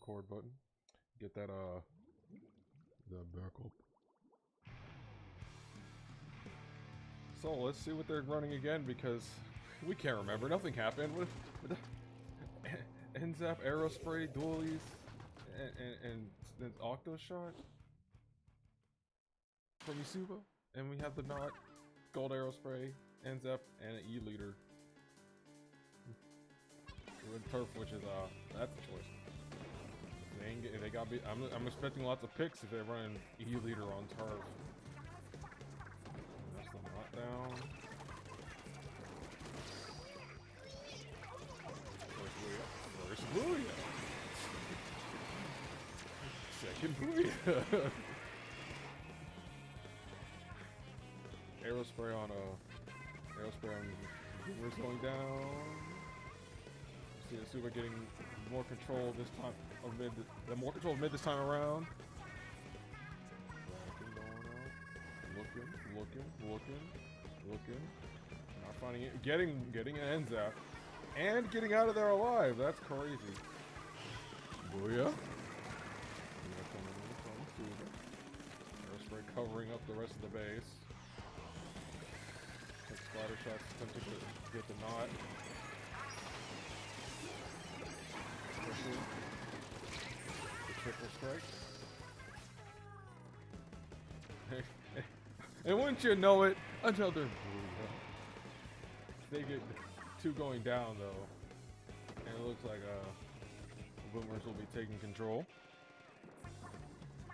record button. Get that the backup. So let's see what they're running again because we can't remember. Nothing happened. What N-Zap, Aerospray, Dualies, and Octo Shot from ESUBA, and we have the Knot, Gold Aerospray, N-Zap, and an E-Leader. With Turf, which is that's a choice. They got be. I'm expecting lots of picks if they're running E-Leader on Turf. That's the Knot down. First Booyah. Second Booyah. Aerospray on Boomers going down. See ESUBA getting more control this time of mid. More control of mid this time around. Looking. Not finding it. Getting an N-Zap. And getting out of there alive. That's crazy. Booyah. Aerospray covering up the rest of the base. Take splatter shots attempting to get the Knot. The triple strike. And wouldn't you know it, another Booyah. They get two going down though, and it looks like the Boomers will be taking control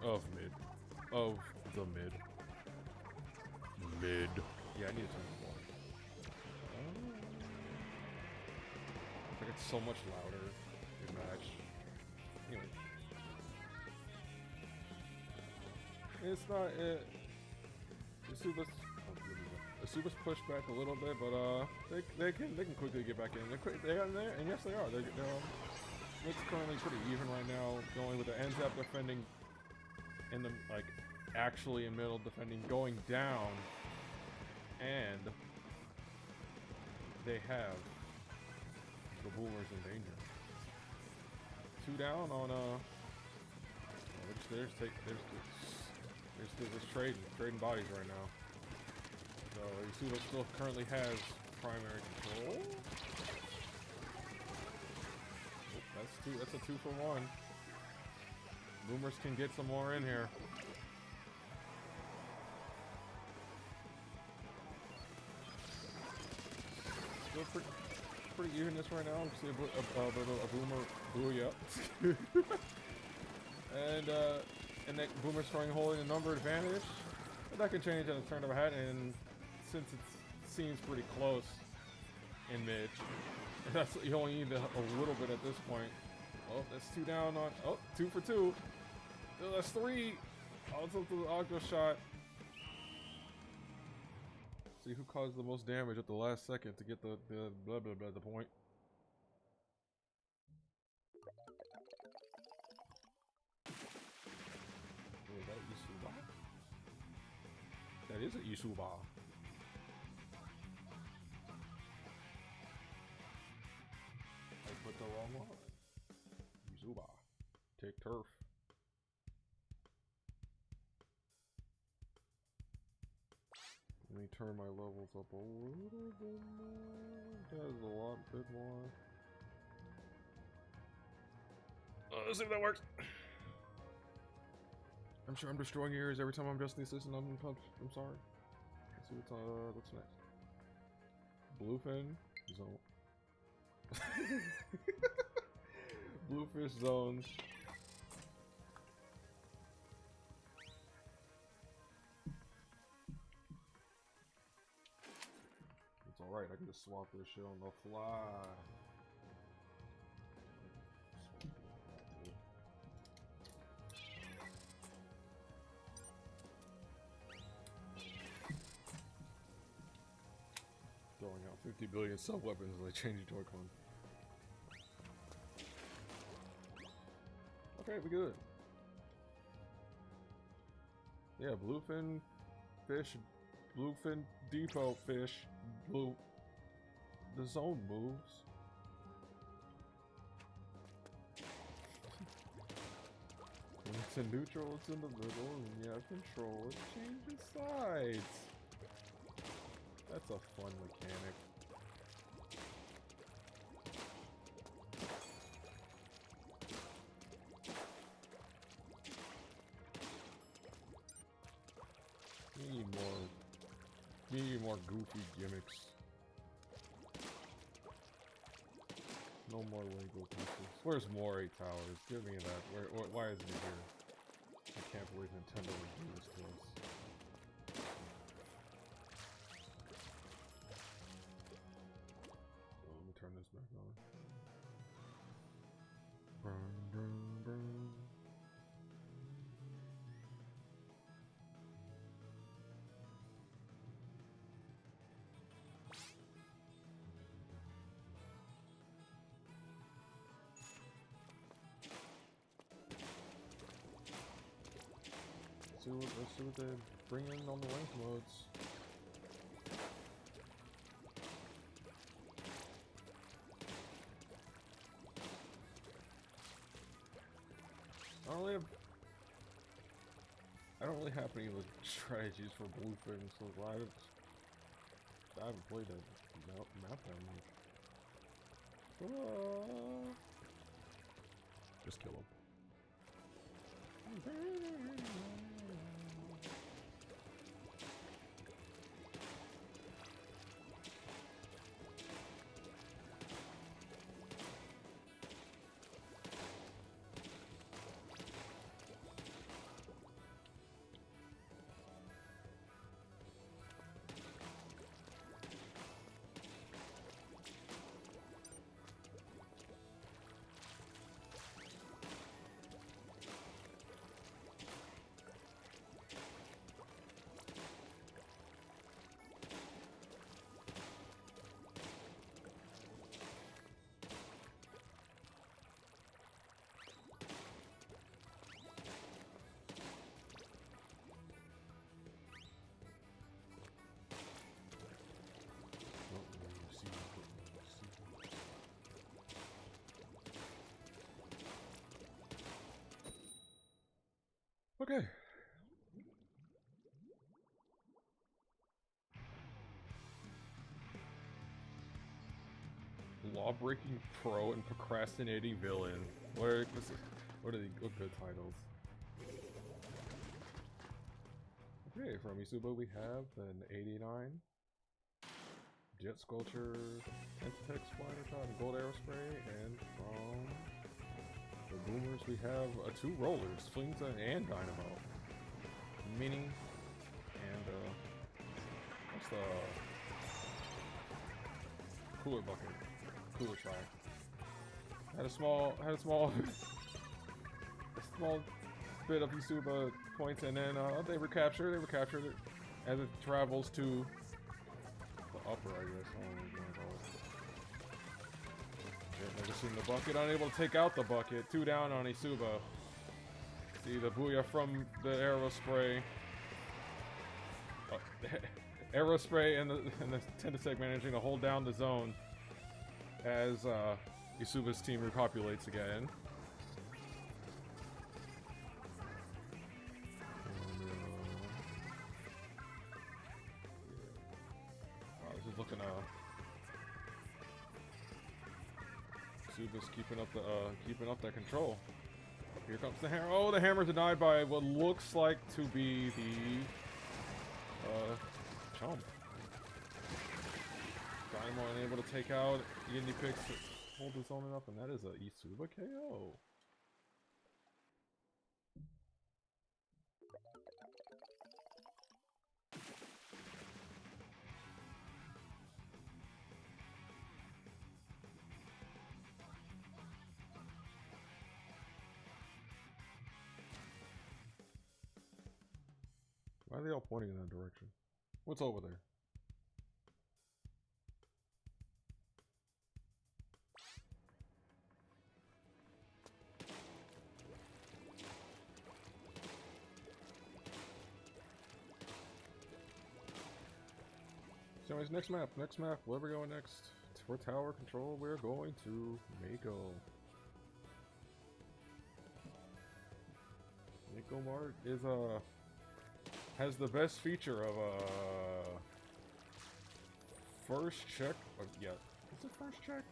of mid, of the mid. Yeah, I need to turn the volume. Like it's so much louder in match. Anyway, it's not it. ESUBA's pushed back a little bit, but they can quickly get back in. They got in there, and yes, they are. It's currently pretty even right now, going with the N-Zap defending in the actually in middle defending, going down, and they have the Boomers in danger. Two down on they're just trading bodies right now. So ESUBA still currently has primary control. Oh, that's a 2 for 1. Boomers can get some more in here. Still pretty even this right now. I'm seeing a Boomer Booyah. And that Boomer's holding a number advantage. But that can change at the turn of a hat, and since it seems pretty close in mid, that's you only need a little bit at this point. Oh, that's 2 down on 2 for 2. Oh, that's 3. Also to the Octo Shot. See who caused the most damage at the last second to get the point. Oh, is that ESUBA? That is an ESUBA. I put the wrong one. ESUBA. Take turf. Let me turn my levels up a little bit more. That is a bit more. Let's see if that works. I'm sure I'm destroying areas every time I'm adjusting the system. I'm sorry. Let's see what's next. Bluefin zone. Bluefish zones. It's alright, I can just swap this shit on the fly. Throwing out 50 billion sub-weapons as I change the Joy-Con. Okay, we good. Yeah, bluefin fish, bluefin depot fish, blue. The zone moves. It's in neutral, it's in the middle, and you have control. It's changing sides. That's a fun mechanic. We need more goofy gimmicks. No more Lego pieces. Where's Moray Towers? Give me that. Why isn't it here? I can't believe Nintendo would do this to us. So let me turn this back on. Brum, brum, brum. Let's see what they bring in on the length modes. I don't really have any like strategies for blueprinting, so I haven't played that map that much. Just kill him. Okay. Law-breaking pro and procrastinating villain. What are good titles? Okay, from ESUBA we have an 89 Jet Sculpture, Entitech Splitter Shot, and Gold Aerospray, and from the Boomers we have 2 rollers, Flings and Dynamo, Mini, and what's the cooler bucket? Cooler try. Had a small bit of ESUBA points, and then they recaptured it as it travels to the upper, I guess. Never seen the bucket. Unable to take out the bucket. 2 down on ESUBA. See the booyah from the Aerospray. Aerospray and the Tendisec managing to hold down the zone as ESUBA's team repopulates again. This is looking ESUBA's keeping up that control. Here comes the hammer. Oh, the hammer denied by what looks like to be the Chump. Dynamo unable to take out Yindy picks to hold his own up, and that is a ESUBA KO. Why are they all pointing in that direction? What's over there? So anyways, next map. Where are we going next? For tower control, we're going to Mako. Mako Mart is has the best feature of first check. Yeah, is it first check?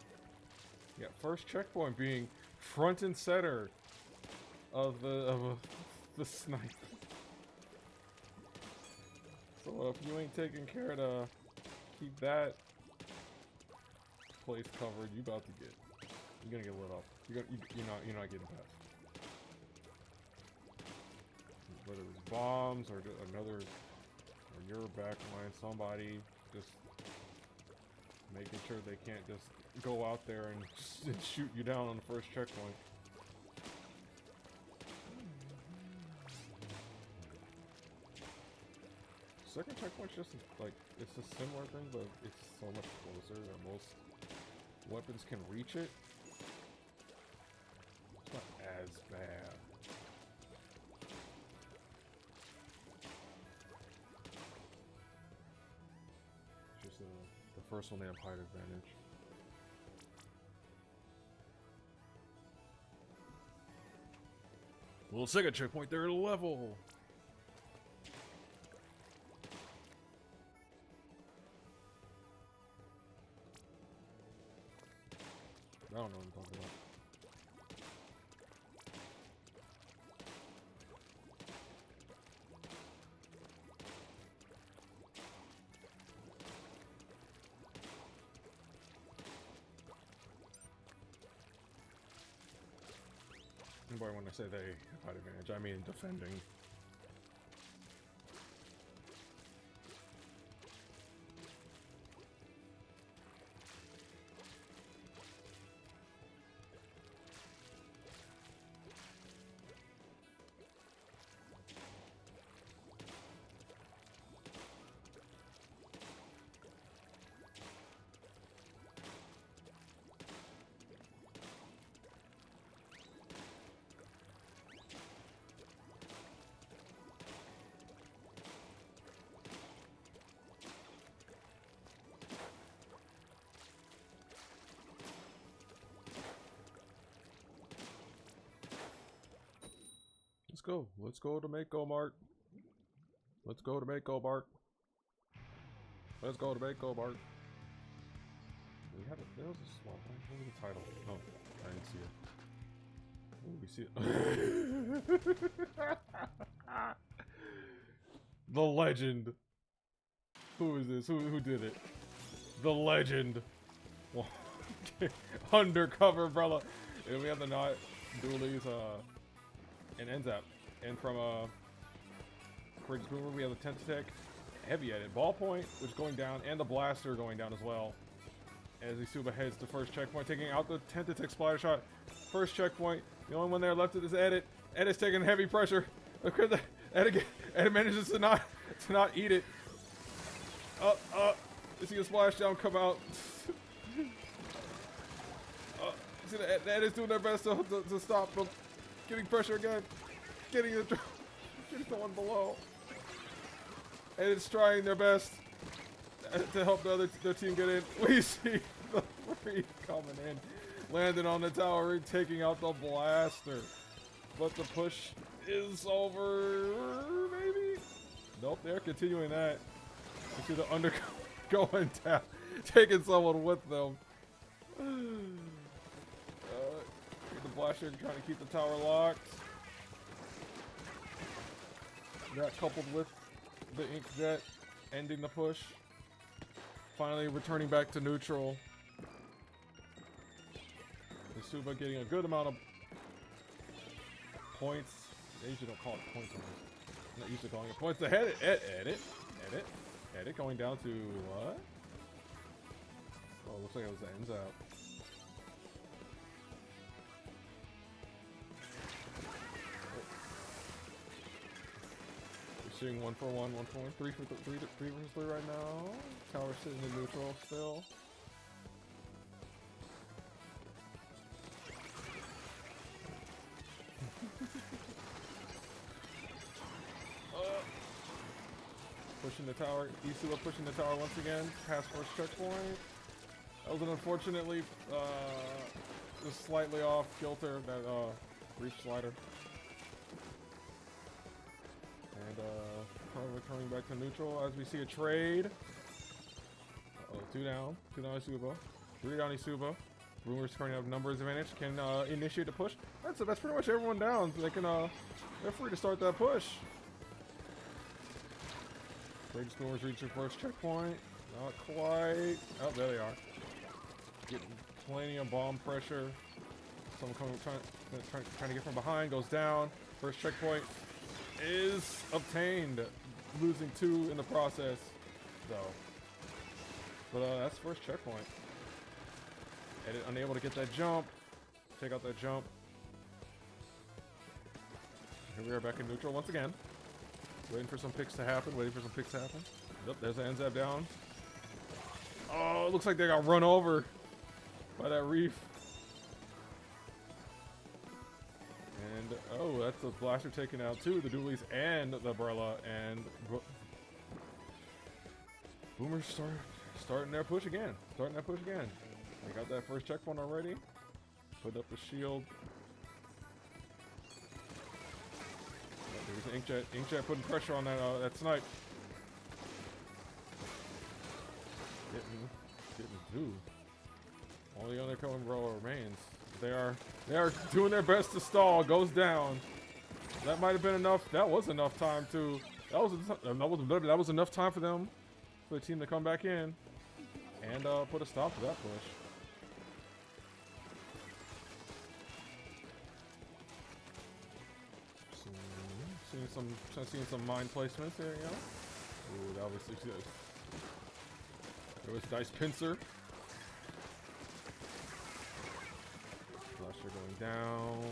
Yeah, first checkpoint being front and center of the snipe. So if you ain't taking care to keep that place covered, you're gonna get lit up. You're not getting past. Whether it's bombs or another, or your backline, somebody just making sure they can't just go out there and shoot you down on the first checkpoint. Second checkpoint's just like, it's a similar thing, but it's so much closer that most weapons can reach it. It's not as bad. It's just the first one they have height advantage. Well, second checkpoint, they're at a level. I don't know what I'm talking about. And boy, when I say they have advantage, I mean defending. Let's go to Mako Mart. Let's go to Mako Mart. Let's go to Mako Mart. We have there was a small thing. What was the title? Oh, I didn't see it. Oh, we see it. The legend. Who is this? Who did it? The legend. Undercover Umbrella. And we have the not dualies, and Enzap. And from Courageous Boomer, we have the Tentatek heavy edit ballpoint, which is going down, and the blaster going down as well. As ESUBA heads to first checkpoint, taking out the Tentatek splatter shot. First checkpoint, the only one there left is Edit. Edit's taking heavy pressure. Edit manages to not eat it. You see a splashdown come out. See the Edit's doing their best to stop them. Getting pressure again. Getting the one below. And it's trying their best to help their team get in. We see the three coming in. Landing on the tower, taking out the blaster. But the push is over, maybe? Nope, they're continuing that. You see the under going down, taking someone with them. The blaster trying to keep the tower locked. That coupled with the Inkjet ending the push. Finally returning back to neutral. ESUBA getting a good amount of points. They usually don't call it points. I'm not used to calling it points. The edit going down to what? Oh, looks like it was the ends out. Shooting 1 for 1, 1 for 1, 3 for 3 versus 3 right now. Tower sitting in neutral still. Pushing the tower. ESUBA pushing the tower once again. Past first checkpoint. That was an unfortunately just slightly off kilter, that reach slider. And returning back to neutral as we see a trade. Uh-oh, 2 down. 2 down ESUBA. 3 down ESUBA. Boomers currently have numbers advantage. Can initiate the push. That's pretty much everyone down. So they can they're free to start that push. Rage Boomers reach their first checkpoint. Not quite. Oh, there they are. Getting plenty of bomb pressure. Someone coming trying to get from behind. Goes down. First checkpoint is obtained. Losing 2 in the process, though. But that's first checkpoint. Edit unable to get that jump. Take out that jump. Here we are back in neutral once again. Waiting for some picks to happen. Yep, there's the NZAP down. Oh, it looks like they got run over by that reef. And oh, that's the blaster taken out too. The dualies and the umbrella, and Boomers starting their push again. They got that first checkpoint already. Put up the shield. There's an Inkjet putting pressure on that snipe. Getting who? Only other killing row remains. They are doing their best to stall. Goes down. That might have been enough. That was enough time to. That was enough time for them, for the team to come back in and put a stop to that push. Seeing some mine placements here, you know. Ooh, that was good. There was nice pincer. Blaster going down.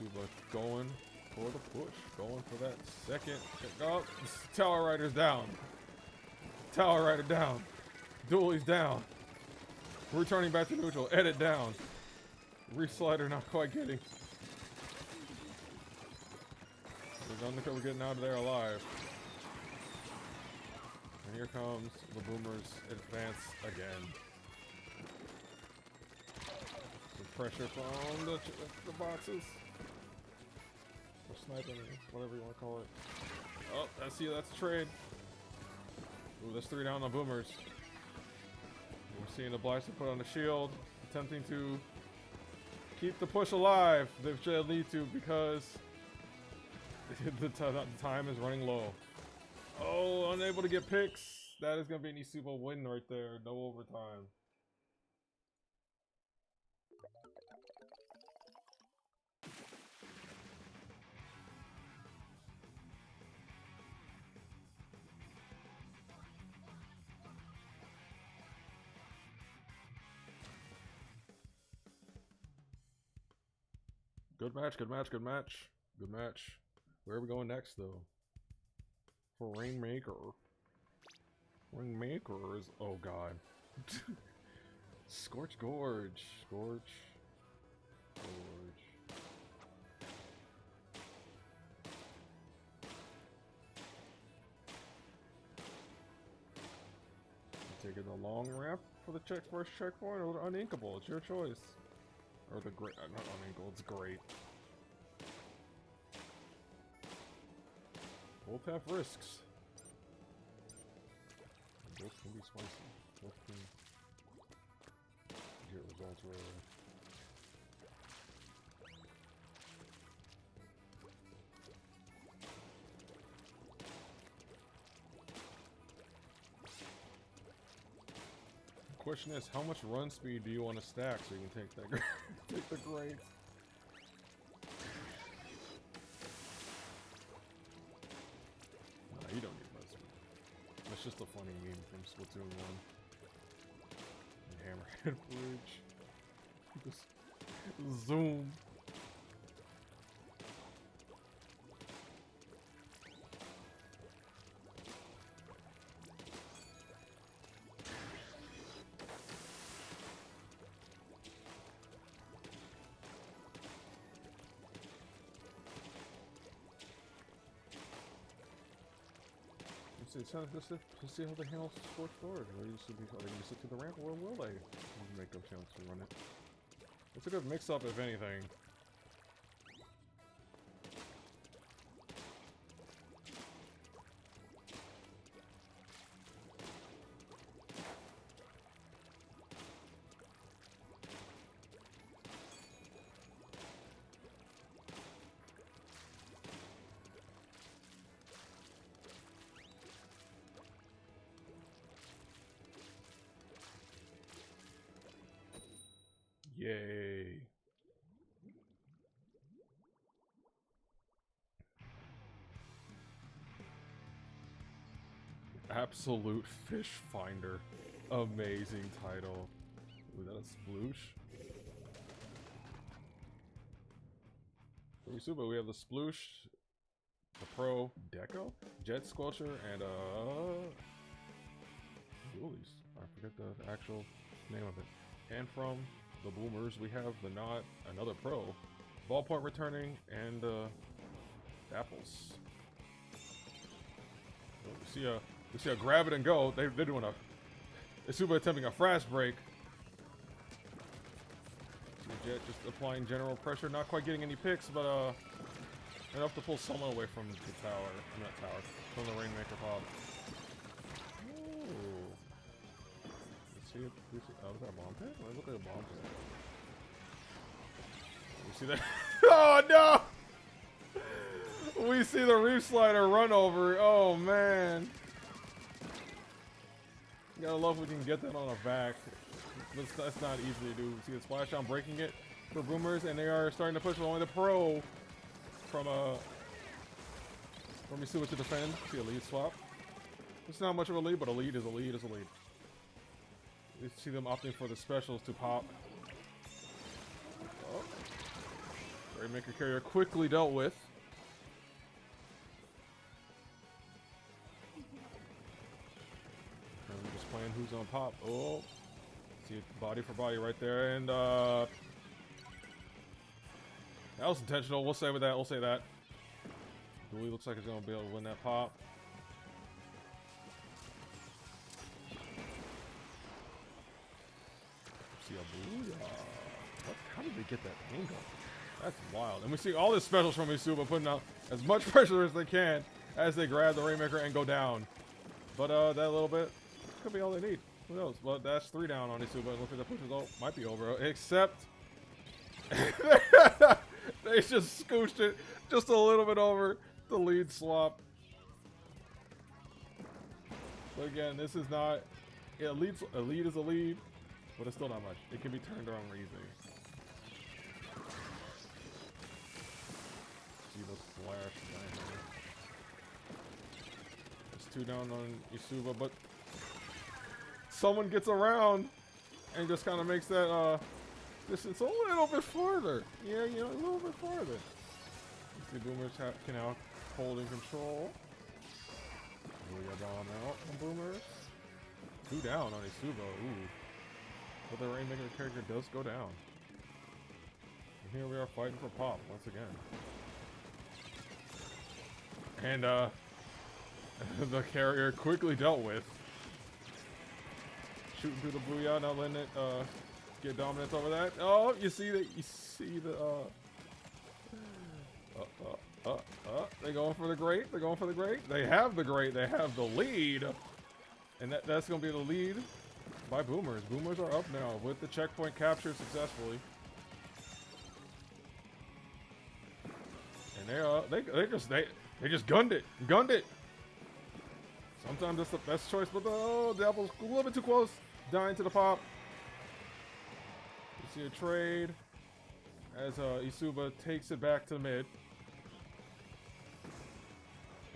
ESUBA going for the push. Going for that second. Oh, Tower Rider's down. Tower Rider down. Dualies down. Returning back to neutral. Edit down. Reef Slider not quite getting. There's Undercover getting out of there alive. And here comes the Boomers advance again. Some pressure from the boxes. Or sniping, whatever you want to call it. Oh, that's a trade. Ooh, that's 3 down on Boomers. We're seeing the blaster put on the shield, attempting to keep the push alive. They should need to because the time is running low. Oh, unable to get picks. That is going to be an ESUBA win right there. No overtime. Good match. Where are we going next, though? For Rainmaker. Rainmaker is... Oh, God. Scorch Gorge. Taking the long ramp for the first checkpoint or the uninkable. It's your choice. Or the great... not uninkable, it's great. Both have risks. Both can be spicy. Both can get results right away. The question is, how much run speed do you want to stack so you can take that take the grades? You don't need much. That's just a funny meme from Splatoon 1. And Hammerhead Bridge. Just zoom. It's kind of just to see how they handle Scorch Gorge. Are they used to the ramp, or will they make a chance to run it? It's a good mix-up, if anything. Yay. Absolute Fish Finder. Amazing title. Ooh, that's sploosh. For ESUBA, we have the sploosh, the Pro Deco, Jet Squelcher, and Ghoulies. I forget the actual name of it. And from the Boomers, we have the Not, another Pro, Ballpoint returning, and Apples. We see a grab it and go. They're doing a ESUBA attempting a fast break. Jet just applying general pressure, not quite getting any picks, but enough to pull someone away from the tower. I'm not tower, from the Rainmaker pop. Ooh. Let's see it. Oh, is that a bomb pit? Oh, it looks like a bomb pit. You see that? Oh no! We see the Reef Slider run over. Oh man. You gotta love we can get that on a back. That's not easy to do. See the splash down breaking it for Boomers, and they are starting to push with only the Pro from ESUBA to defend. See a lead swap. It's not much of a lead, but a lead is a lead is a lead. You see them opting for the specials to pop. Oh. Rainmaker carrier quickly dealt with. And we're just playing who's on pop. Oh. See it body for body right there, and that was intentional. We'll say with that. We'll say that. Dooley looks like he's gonna be able to win that pop. See a blue. How did they get that angle? That's wild. And we see all this specials from ESUBA putting out as much pressure as they can as they grab the Rainmaker and go down. But that little bit could be all they need. Who knows? Well, that's 3 down on ESUBA. Look at the push result. Might be over. Except they just scooched it just a little bit over the lead swap. But again, this is not a lead is a lead, but it's still not much. It can be turned around easily. See the splash. It's 2 down on ESUBA, but someone gets around and just kind of makes that distance a little bit farther. Yeah, you know, a little bit farther. You see Boomers can now hold in control. We got down out on Boomers. 2 down on ESUBA. Ooh. But the Rainmaker character does go down. And here we are fighting for pop once again. And the carrier quickly dealt with. Shooting through the booyah, not letting it get dominance over that. Oh, you see the they're going for the great. They're going for the great. They have the great. They have the lead, and that's gonna be the lead by Boomers. Boomers are up now with the checkpoint captured successfully, and they just gunned it. Sometimes that's the best choice, but the apple's a little bit too close. Dying to the pop. You see a trade as ESUBA takes it back to mid.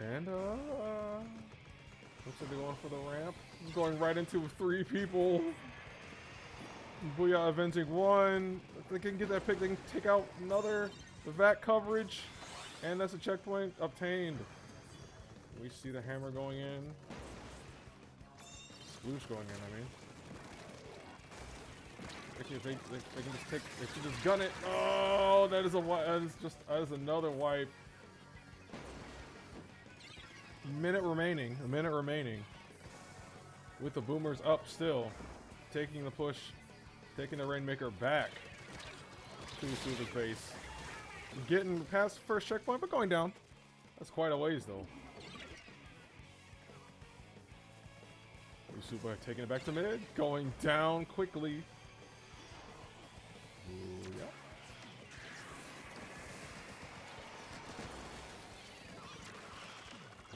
And looks like they're going for the ramp. Going right into 3 people. Booyah avenging 1. If they can get that pick, they can take out another. The VAC coverage. And that's a checkpoint obtained. We see the hammer going in. Sploosh going in, I mean. They should just gun it. Oh, that is another wipe. A minute remaining. With the Boomers up still. Taking the push. Taking the Rainmaker back to ESUBA's base. Getting past the first checkpoint, but going down. That's quite a ways though. ESUBA taking it back to mid. Going down quickly. Booyah.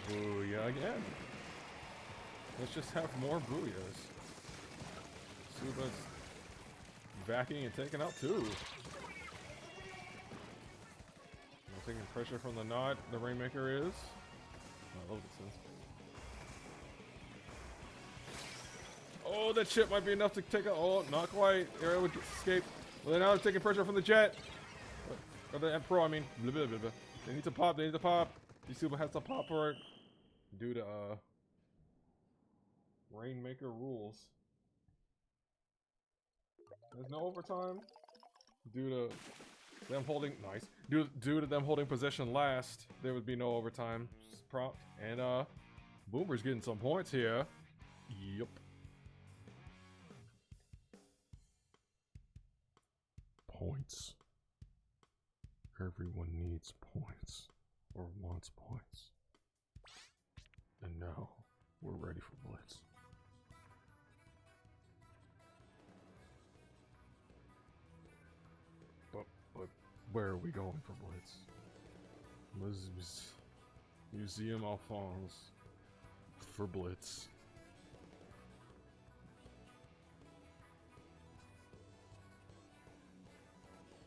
Booyah again. Let's just have more booyahs. ESUBA's backing and taking out 2. Taking pressure from the knot. The Rainmaker is. I love this. Oh, that chip might be enough to take out. Oh, not quite. Area would escape. Well, then now they're taking pressure from the jet. Or the Pro, I mean. Blah, blah, blah, blah. They need to pop. They need to pop. ESUBA has to pop for it. Due to, Rainmaker rules. There's no overtime. Due to them holding. Nice. Due to them holding possession last, there would be no overtime. Prompt. And, Boomer's getting some points here. Yup. Points. Everyone needs points. Or wants points. And now, we're ready for Blitz. But where are we going for Blitz? Museum Alphonse for Blitz.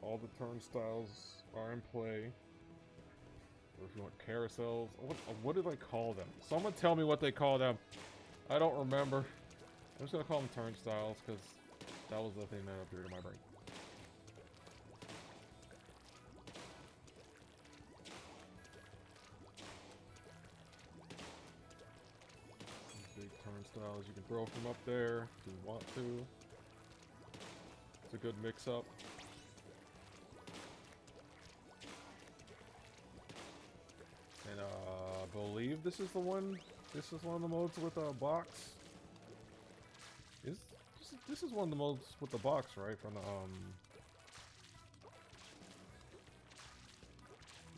All the turnstiles are in play. Or if you want carousels, what did I call them? Someone tell me what they call them. I don't remember. I'm just gonna call them turnstiles because that was the thing that appeared in my brain. Big turnstiles you can throw from up there if you want to. It's a good mix-up. And I believe this is the one. This is one of the modes with a box. This is one of the modes with the box, right? From the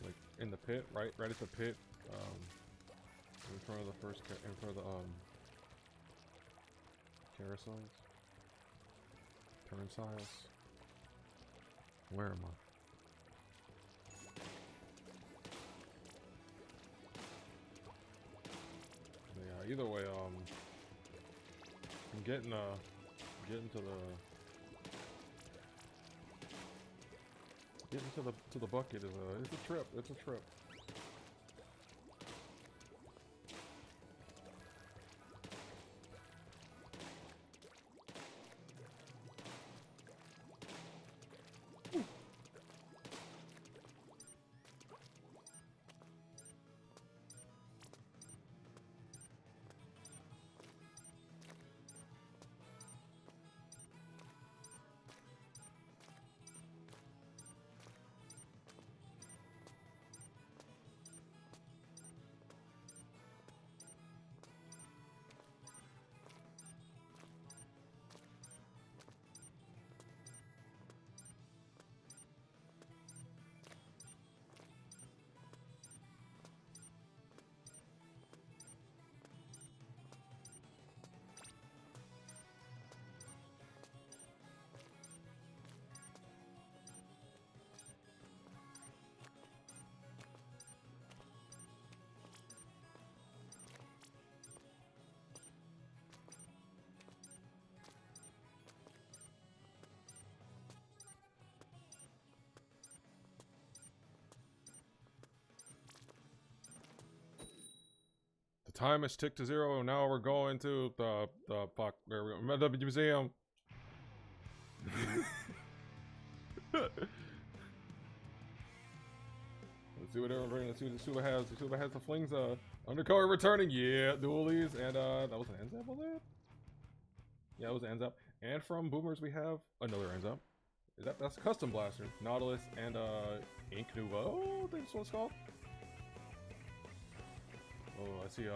like in the pit, right? Right at the pit, in front of the in front of the carousels, turnstiles. Where am I? Either way, I'm getting to the bucket is a trip. It's a trip. The time has ticked to 0, and now we're going to the museum. Let's see what everybody. Let's see what ESUBA has. ESUBA has the flings. Undercover returning. Yeah, dualies, and that was an Anzap, was it? Yeah, it was an Anzap. And from Boomers, we have another Anzap. That's a custom blaster, Nautilus, and Ink Nouveau. I think that's what it's called. Oh, I see.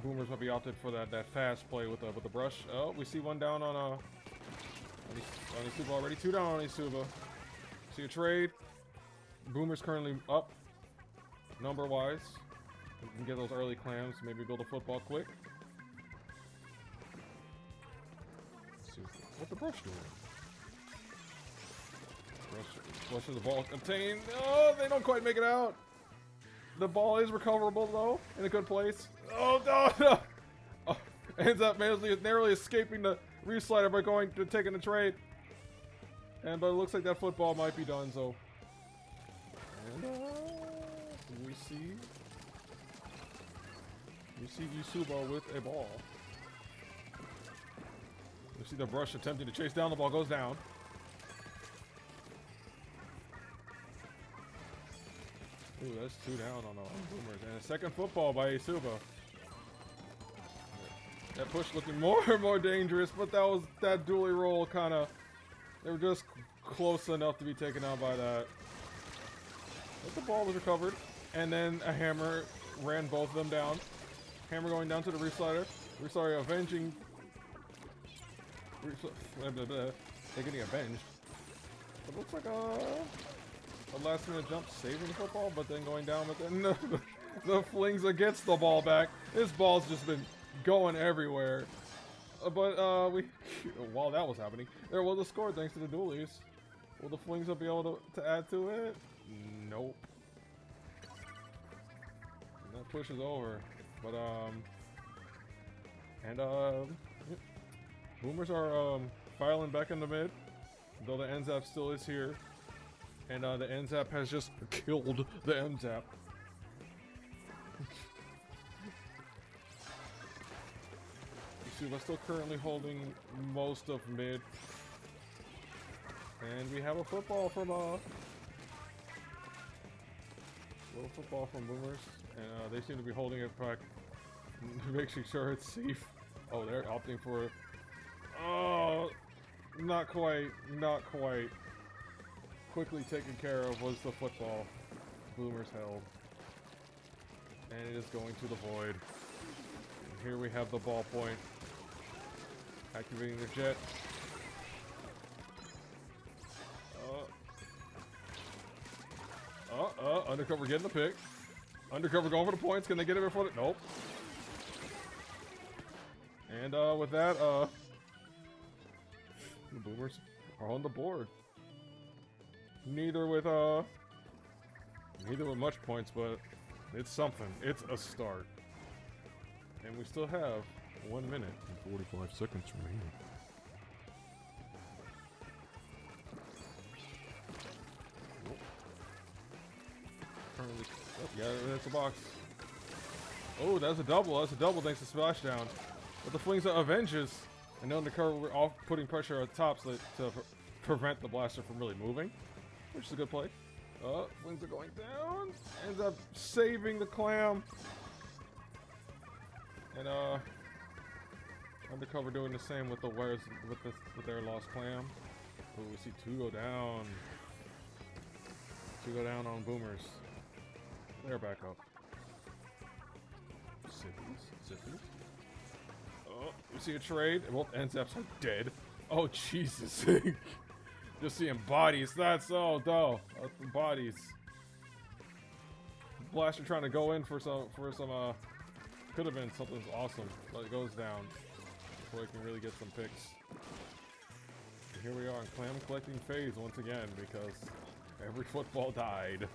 Boomers might be opted for that fast play with the brush. Oh, we see one down on ESUBA already. 2 down on ESUBA. See a trade. Boomers currently up number wise. We can get those early clams. Maybe build a football quick. Let's see what the brush doing. Brush of the ball contained. Oh, they don't quite make it out. The ball is recoverable though, in a good place. Oh no! Oh, ends up narrowly escaping the Reslider by going to taking the trade. And but it looks like that football might be done, so. And we see ESUBA with a ball. We see the brush attempting to chase down, the ball goes down. Ooh, that's 2 down on Boomers. And a second football by ESUBA. That push looking more and more dangerous, but that dually roll kind of, they were just close enough to be taken out by that. But the ball was recovered, and then a hammer ran both of them down. Hammer going down to the reslider. Reslider avenging. They're getting avenged. It looks like a last minute jump saving the football, but then going down with the flings against the ball back. This ball's just been going everywhere. But while that was happening, there was a score thanks to the dualies. Will the flings be able to add to it? Nope. And that pushes over. But Boomers are filing back in the mid, though the NZAP still is here. And the NZAP has just killed the MZAP. ESUBA still currently holding most of mid. And we have a football from Boomers. And they seem to be holding it back, making sure it's safe. Oh, they're opting for it. Oh, not quite. Quickly taken care of was the football. Boomers held. And it is going to the void. And here we have the ball point. Activating the jet. Undercover getting the pick. Undercover going for the points. Can they get it before the... Nope. And with that, the Boomers are on the board. Neither with much points, but it's something. It's a start. And we still have 1 minute and 45 seconds remaining. Oh, yeah, that's a box. Oh, that's a double. That's a double thanks to Splashdown. But the flings are avenges. And undercover, we're off putting pressure on top so to prevent the blaster from really moving. Which is a good play. Flings are going down. Ends up saving the Clam. And undercover doing the same with the wares with their lost Clam. Oh, we see 2 go down. 2 go down on Boomers. They're back up. Sippies. Oh, we see a trade. Both NZAPs are dead. Oh, Jesus. Just seeing bodies. That's so dull. The bodies. Blaster trying to go in for some could have been something awesome, but it goes down before we can really get some picks. And here we are in Clam collecting phase once again because every football died.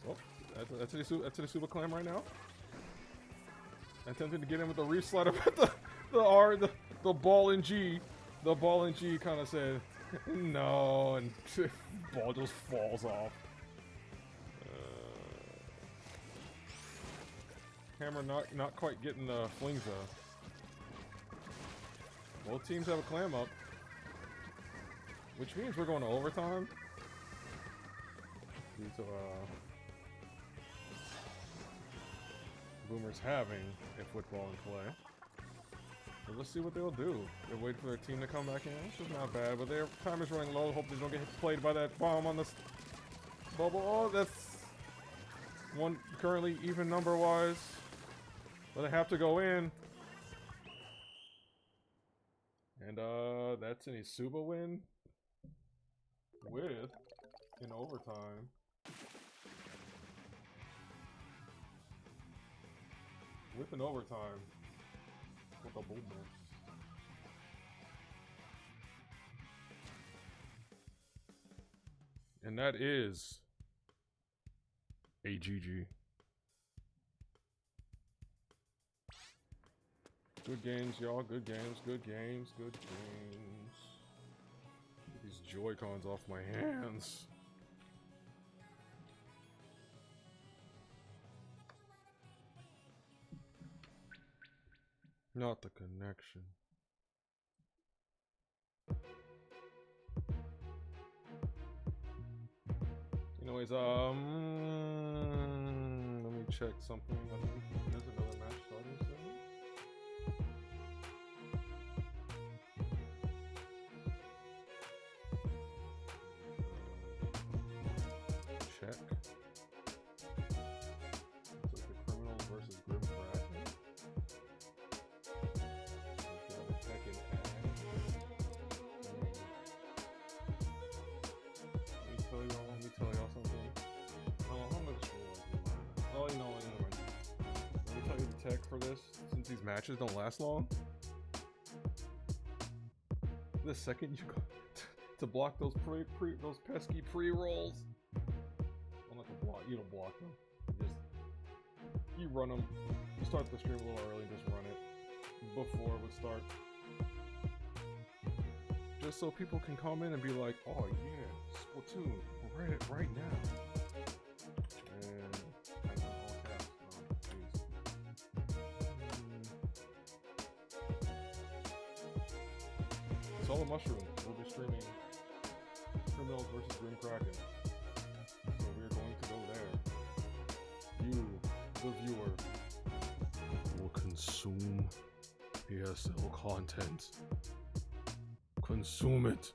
Oh, that's an ESUBA Clam right now. Attempting to get in with the reslider, but the ball in G. The ball in G kind of said no, and ball just falls off. Hammer not quite getting the flings though. Both teams have a Clam up, which means we're going to overtime. Due to Boomers having a football in play. So let's see what they'll do. They'll wait for their team to come back in, which is not bad, but their time is running low. Hope they don't get played by that bomb on this bubble. Oh, that's one currently even number-wise. But they have to go in. And that's an ESUBA win with in overtime. With an overtime. With a Boomer. And that is AGG. Good games, y'all. Good games, good games, good games. Get these Joy-Cons off my hands. Not the connection. Anyways, let me check something. I think there's another match starting soon. Check. It's like the Criminals versus Grim Kraken. Let me tell y'all something. Oh, how much oh, you know what? Let me tell you the tech for this, since these matches don't last long. The second you go to block those those pesky pre-rolls. Well, not to block, you don't block them. You run them. You start the stream a little early and just run it before it would start. Just so people can comment and be like, oh yeah, Splatoon, we're at it right now. And I don't know what that's It's all a mushroom. We'll be streaming Criminals versus Grim Kraken. So we're going to go there. You, the viewer, will consume PSL content. Consume it.